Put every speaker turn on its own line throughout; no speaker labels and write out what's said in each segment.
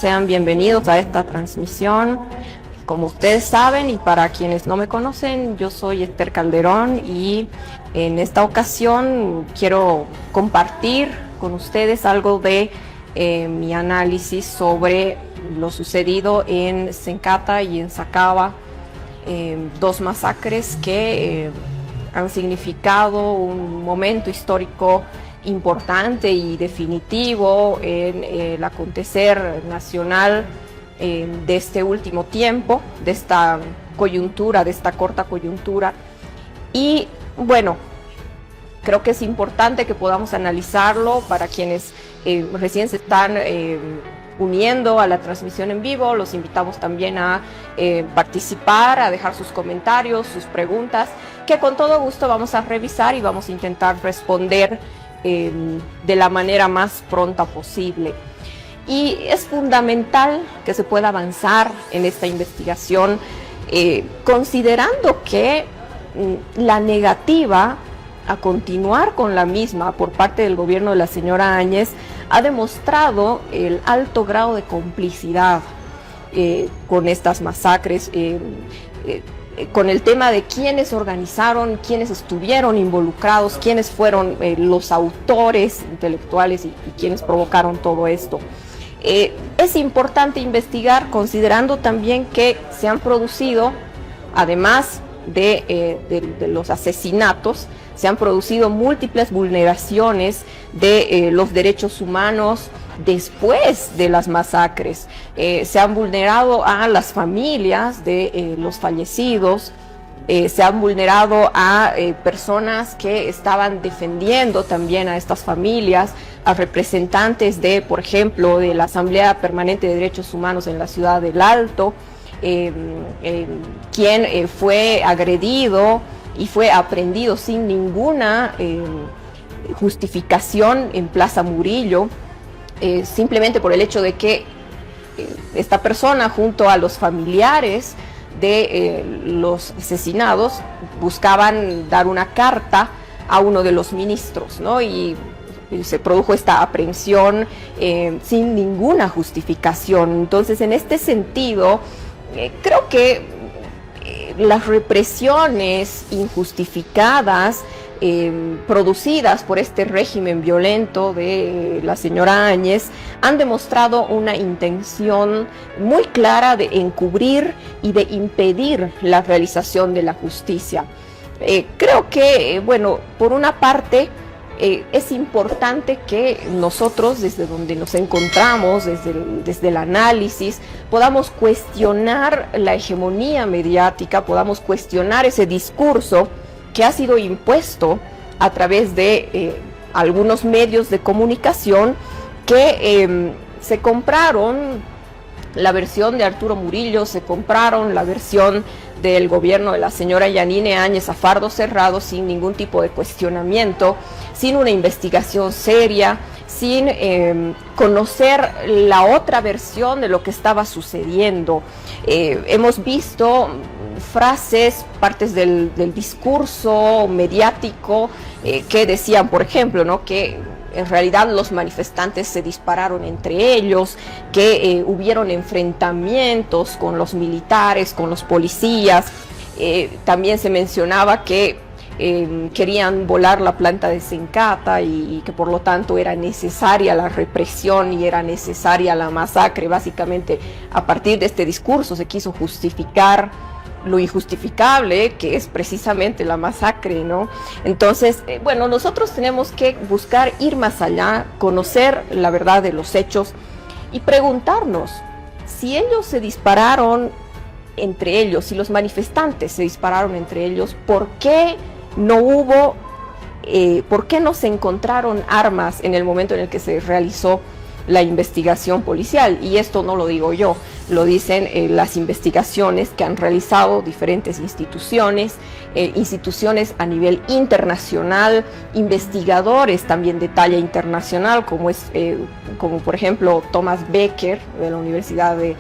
sean bienvenidos a esta transmisión. Como ustedes saben, y para quienes no me conocen, yo soy Esther Calderón y en esta ocasión quiero compartir con ustedes algo de mi análisis sobre lo sucedido en Sencata y en Sacaba, dos masacres que han significado un momento histórico importante y definitivo en el acontecer nacional de este último tiempo, de esta coyuntura, de esta corta coyuntura. Y bueno, creo que es importante que podamos analizarlo para quienes recién se están uniendo a la transmisión en vivo. Los invitamos también a participar, a dejar sus comentarios, sus preguntas, que con todo gusto vamos a revisar y vamos a intentar responder de la manera más pronta posible. Y es fundamental que se pueda avanzar en esta investigación, considerando que la negativa a continuar con la misma por parte del gobierno de la señora Áñez ha demostrado el alto grado de complicidad con estas masacres, con el tema de quiénes organizaron, quiénes estuvieron involucrados, quiénes fueron los autores intelectuales y quiénes provocaron todo esto. Es importante investigar, considerando también que se han producido, además de los asesinatos, se han producido múltiples vulneraciones de los derechos humanos después de las masacres. Se han vulnerado a las familias de los fallecidos, se han vulnerado a personas que estaban defendiendo también a estas familias, a representantes de, por ejemplo, de la Asamblea Permanente de Derechos Humanos en la ciudad del Alto, quien fue agredido y fue aprehendido sin ninguna justificación en Plaza Murillo, simplemente por el hecho de que esta persona, junto a los familiares de los asesinados, buscaban dar una carta a uno de los ministros, ¿no? Y se produjo esta aprehensión sin ninguna justificación. Entonces, en este sentido, creo que las represiones injustificadas producidas por este régimen violento de la señora Áñez han demostrado una intención muy clara de encubrir y de impedir la realización de la justicia. Creo que, bueno, por una parte, es importante que nosotros, desde donde nos encontramos, desde el análisis, podamos cuestionar la hegemonía mediática, podamos cuestionar ese discurso que ha sido impuesto a través de algunos medios de comunicación que se compraron la versión de Arturo Murillo, se compraron la versión del gobierno de la señora Yanine Áñez a fardo cerrado, sin ningún tipo de cuestionamiento, sin una investigación seria, sin conocer la otra versión de lo que estaba sucediendo. Hemos visto frases, partes del discurso mediático que decían, por ejemplo, ¿no?, que en realidad los manifestantes se dispararon entre ellos, que hubieron enfrentamientos con los militares, con los policías. También se mencionaba que querían volar la planta de Sencata y que por lo tanto era necesaria la represión y era necesaria la masacre. Básicamente, a partir de este discurso se quiso justificar lo injustificable, que es precisamente la masacre, ¿no? Entonces, bueno, nosotros tenemos que buscar ir más allá, conocer la verdad de los hechos y preguntarnos si ellos se dispararon entre ellos, si los manifestantes se dispararon entre ellos, ¿por qué no hubo, por qué no se encontraron armas en el momento en el que se realizó la investigación policial? Y esto no lo digo yo, lo dicen las investigaciones que han realizado diferentes instituciones, instituciones a nivel internacional, investigadores también de talla internacional, como por ejemplo Thomas Becker de la Universidad de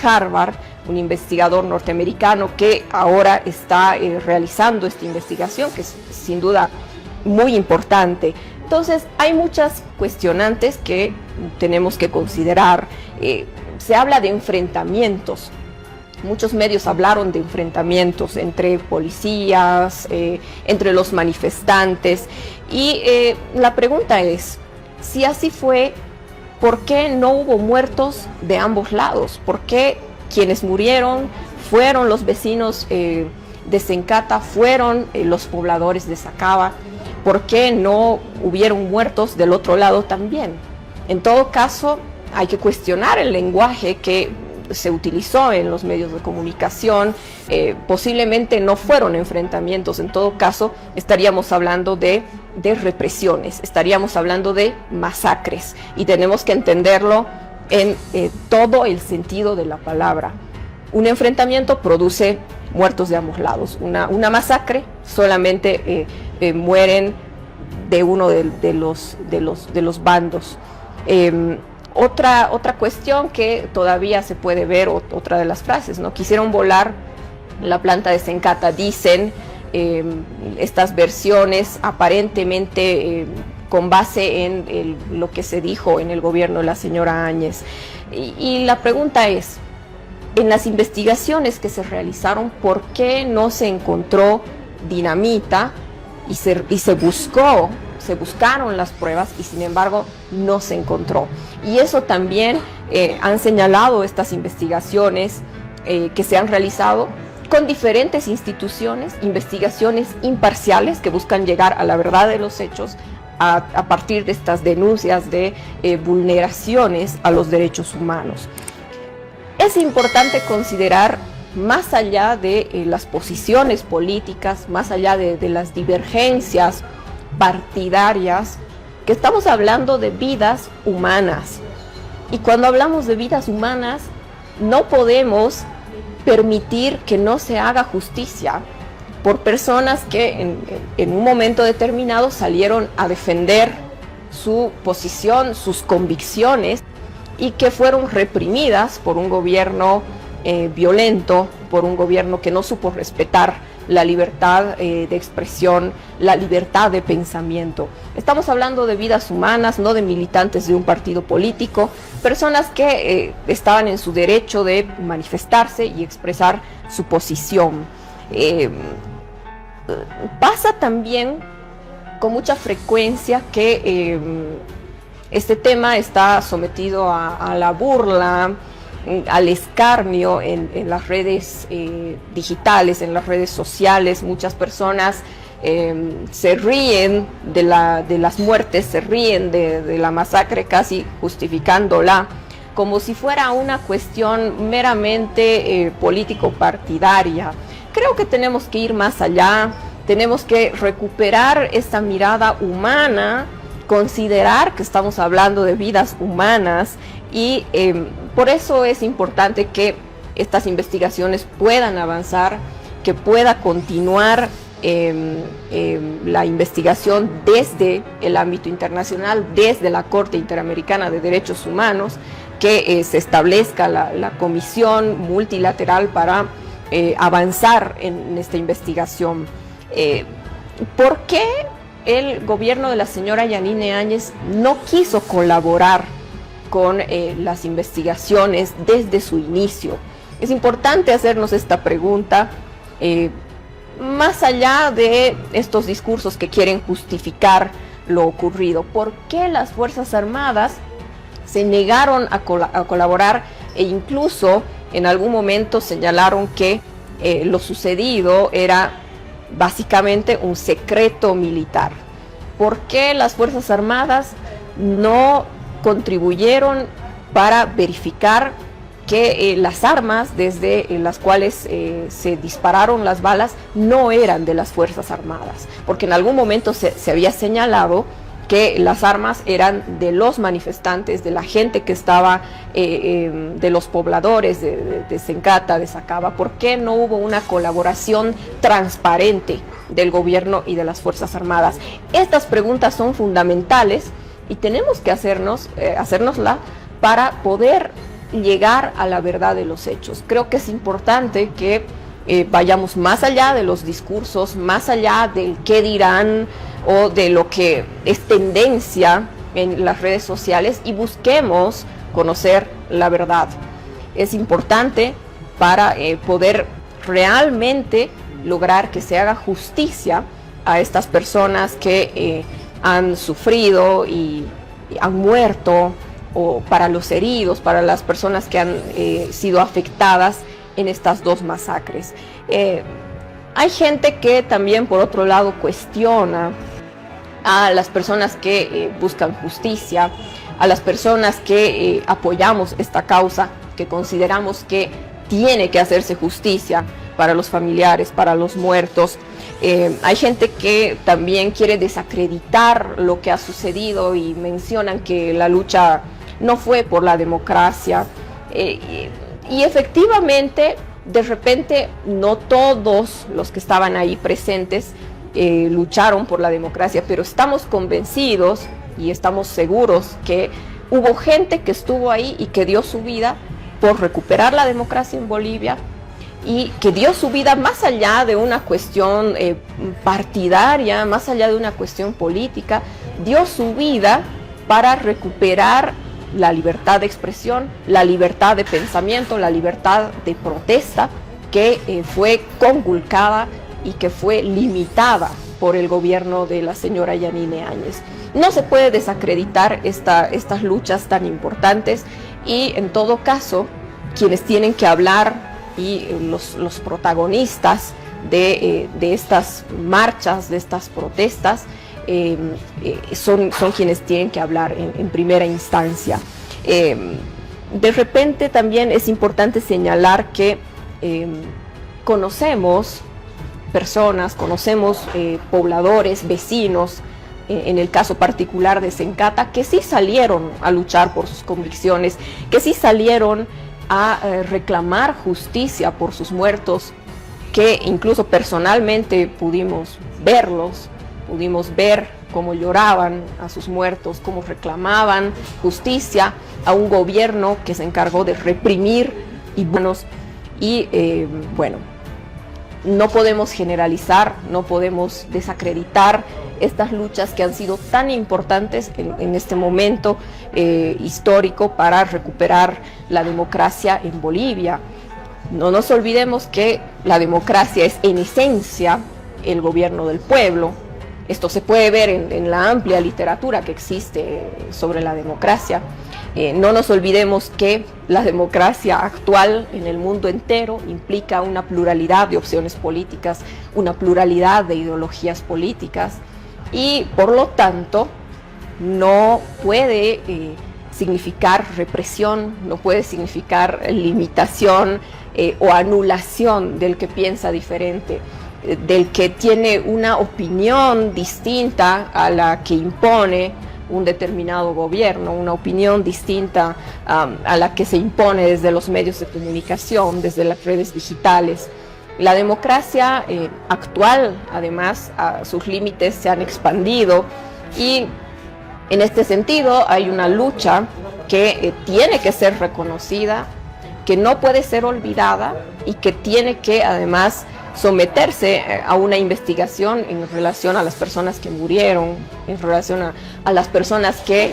Harvard, un investigador norteamericano que ahora está realizando esta investigación, que es sin duda muy importante. Entonces, hay muchas cuestionantes que tenemos que considerar. se habla de enfrentamientos. Muchos medios hablaron de enfrentamientos entre policías, entre los manifestantes, y la pregunta es, si así fue, ¿por qué no hubo muertos de ambos lados? ¿Por qué quienes murieron fueron los vecinos de Sencata, fueron los pobladores de Sacaba? ¿Por qué no hubieron muertos del otro lado también? En todo caso, hay que cuestionar el lenguaje que se utilizó en los medios de comunicación. Posiblemente no fueron enfrentamientos. En todo caso, estaríamos hablando de represiones, estaríamos hablando de masacres, y tenemos que entenderlo en todo el sentido de la palabra. Un enfrentamiento produce muertos de ambos lados. Una masacre solamente mueren de uno de los bandos. Otra cuestión que todavía se puede ver, otra de las frases, ¿no? Quisieron volar la planta de Sencata, dicen estas versiones aparentemente con base en lo que se dijo en el gobierno de la señora Áñez. Y la pregunta es, en las investigaciones que se realizaron, ¿por qué no se encontró dinamita y se buscaron las pruebas y sin embargo no se encontró? Y eso también han señalado estas investigaciones que se han realizado con diferentes instituciones, investigaciones imparciales que buscan llegar a la verdad de los hechos a partir de estas denuncias de vulneraciones a los derechos humanos. Es importante considerar, más allá de las posiciones políticas, más allá de las divergencias partidarias, que estamos hablando de vidas humanas. Y cuando hablamos de vidas humanas, no podemos permitir que no se haga justicia por personas que en un momento determinado salieron a defender su posición, sus convicciones, y que fueron reprimidas por un gobierno violento, por un gobierno que no supo respetar la libertad de expresión, la libertad de pensamiento. Estamos hablando de vidas humanas, no de militantes de un partido político, personas que estaban en su derecho de manifestarse y expresar su posición. Pasa también con mucha frecuencia que este tema está sometido a la burla, al escarnio en las redes digitales, en las redes sociales. Muchas personas se ríen de las muertes, se ríen de la masacre, casi justificándola, como si fuera una cuestión meramente político-partidaria. Creo que tenemos que ir más allá, tenemos que recuperar esta mirada humana, considerar que estamos hablando de vidas humanas, y por eso es importante que estas investigaciones puedan avanzar, que pueda continuar la investigación desde el ámbito internacional, desde la Corte Interamericana de Derechos Humanos, que se establezca la comisión multilateral para avanzar en esta investigación. ¿Por qué el gobierno de la señora Yanine Áñez no quiso colaborar con las investigaciones desde su inicio? Es importante hacernos esta pregunta, más allá de estos discursos que quieren justificar lo ocurrido. ¿Por qué las Fuerzas Armadas se negaron a colaborar, e incluso en algún momento señalaron que lo sucedido era básicamente un secreto militar? ¿Por qué las Fuerzas Armadas no contribuyeron para verificar que las armas desde las cuales se dispararon las balas no eran de las Fuerzas Armadas? Porque en algún momento se había señalado que las armas eran de los manifestantes, de la gente que estaba, de los pobladores de Sencata, de Sacaba. ¿Por qué no hubo una colaboración transparente del gobierno y de las Fuerzas Armadas? Estas preguntas son fundamentales y tenemos que hacérnosla para poder llegar a la verdad de los hechos. Creo que es importante que vayamos más allá de los discursos, más allá del qué dirán o de lo que es tendencia en las redes sociales, y busquemos conocer la verdad. es importante para poder realmente lograr que se haga justicia a estas personas que han sufrido y han muerto, o para los heridos, para las personas que han sido afectadas en estas dos masacres. Hay gente que también, por otro lado, cuestiona a las personas que buscan justicia, a las personas que apoyamos esta causa, que consideramos que tiene que hacerse justicia para los familiares, para los muertos. Hay gente que también quiere desacreditar lo que ha sucedido y mencionan que la lucha no fue por la democracia. Y efectivamente, de repente, no todos los que estaban ahí presentes lucharon por la democracia, pero estamos convencidos y estamos seguros que hubo gente que estuvo ahí y que dio su vida por recuperar la democracia en Bolivia, y que dio su vida más allá de una cuestión partidaria, más allá de una cuestión política, dio su vida para recuperar la libertad de expresión, la libertad de pensamiento, la libertad de protesta, que fue conculcada y que fue limitada por el gobierno de la señora Yanine Áñez. No se puede desacreditar estas luchas tan importantes, y en todo caso, quienes tienen que hablar y los protagonistas de estas marchas, de estas protestas, son quienes tienen que hablar en primera instancia. De repente también es importante señalar que conocemos personas, conocemos pobladores, vecinos, en el caso particular de Sencata, que sí salieron a luchar por sus convicciones, que sí salieron a reclamar justicia por sus muertos, que incluso personalmente pudimos verlos, pudimos ver cómo lloraban a sus muertos, cómo reclamaban justicia a un gobierno que se encargó de reprimir bueno, no podemos generalizar, no podemos desacreditar estas luchas que han sido tan importantes en este momento histórico para recuperar la democracia en Bolivia. No nos olvidemos que la democracia es en esencia el gobierno del pueblo. Esto se puede ver en la amplia literatura que existe sobre la democracia. No nos olvidemos que la democracia actual en el mundo entero implica una pluralidad de opciones políticas, una pluralidad de ideologías políticas, y por lo tanto no puede significar represión, no puede significar limitación o anulación del que piensa diferente, del que tiene una opinión distinta a la que impone un determinado gobierno, una opinión distinta a la que se impone desde los medios de comunicación, desde las redes digitales. La democracia actual, además, sus límites se han expandido, y en este sentido hay una lucha que tiene que ser reconocida, que no puede ser olvidada, y que tiene que además someterse a una investigación en relación a las personas que murieron, en relación a las personas que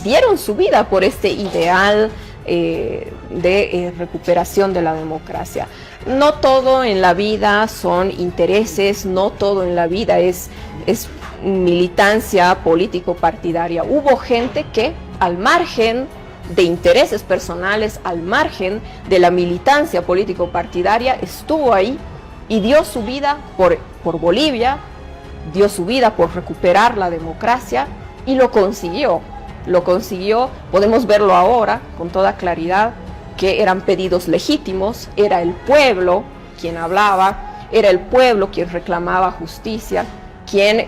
dieron su vida por este ideal de recuperación de la democracia. No todo en la vida son intereses, no todo en la vida es militancia político-partidaria. Hubo gente que, al margen de intereses personales, al margen de la militancia político-partidaria, estuvo ahí y dio su vida por Bolivia, dio su vida por recuperar la democracia, y lo consiguió. Podemos verlo ahora con toda claridad, que eran pedidos legítimos, era el pueblo quien hablaba, era el pueblo quien reclamaba justicia, quien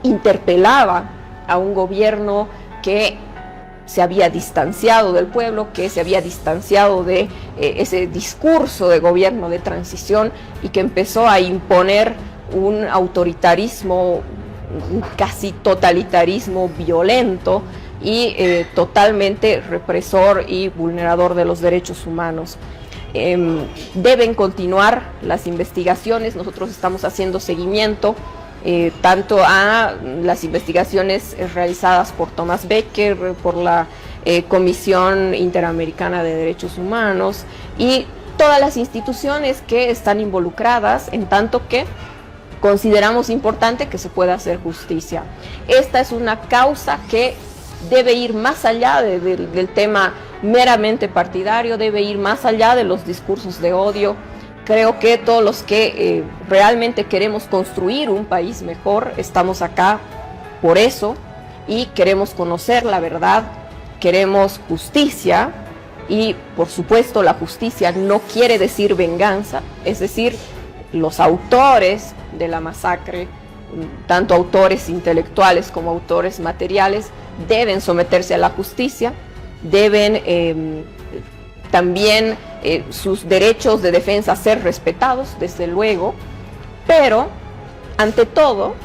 interpelaba a un gobierno que se había distanciado del pueblo, que se había distanciado de ese discurso de gobierno de transición, y que empezó a imponer un autoritarismo, un casi totalitarismo violento y totalmente represor y vulnerador de los derechos humanos. Deben continuar las investigaciones. Nosotros estamos haciendo seguimiento tanto a las investigaciones realizadas por Thomas Becker, por la Comisión Interamericana de Derechos Humanos y todas las instituciones que están involucradas, en tanto que consideramos importante que se pueda hacer justicia. Esta es una causa que debe ir más allá del tema meramente partidario, debe ir más allá de los discursos de odio. Creo que todos los que realmente queremos construir un país mejor, estamos acá por eso y queremos conocer la verdad, queremos justicia y por supuesto la justicia no quiere decir venganza, es decir, los autores de la masacre, tanto autores intelectuales como autores materiales, deben someterse a la justicia, deben también sus derechos de defensa ser respetados, desde luego, pero ante todo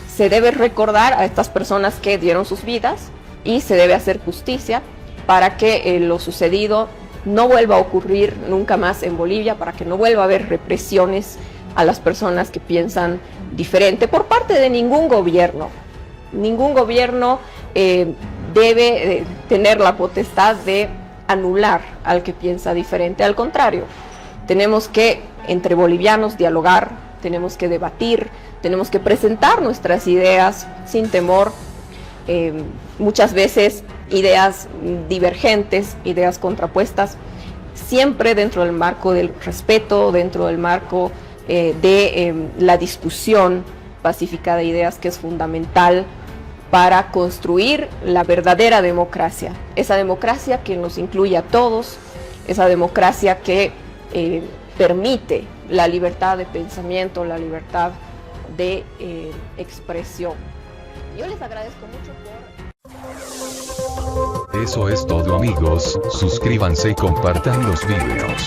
se debe recordar a estas personas que dieron sus vidas y se debe hacer justicia para que lo sucedido no vuelva a ocurrir nunca más en Bolivia, para que no vuelva a haber represiones a las personas que piensan diferente por parte de ningún gobierno. Ningún gobierno debe tener la potestad de anular al que piensa diferente. Al contrario, tenemos que entre bolivianos dialogar, tenemos que debatir, tenemos que presentar nuestras ideas sin temor, muchas veces ideas divergentes, ideas contrapuestas, siempre dentro del marco del respeto, dentro del marco de la discusión pacífica de ideas, que es fundamental para construir la verdadera democracia, esa democracia que nos incluye a todos, esa democracia que permite la libertad de pensamiento, la libertad de expresión. Yo les agradezco mucho por...
Eso es todo, amigos, suscríbanse y compartan los videos.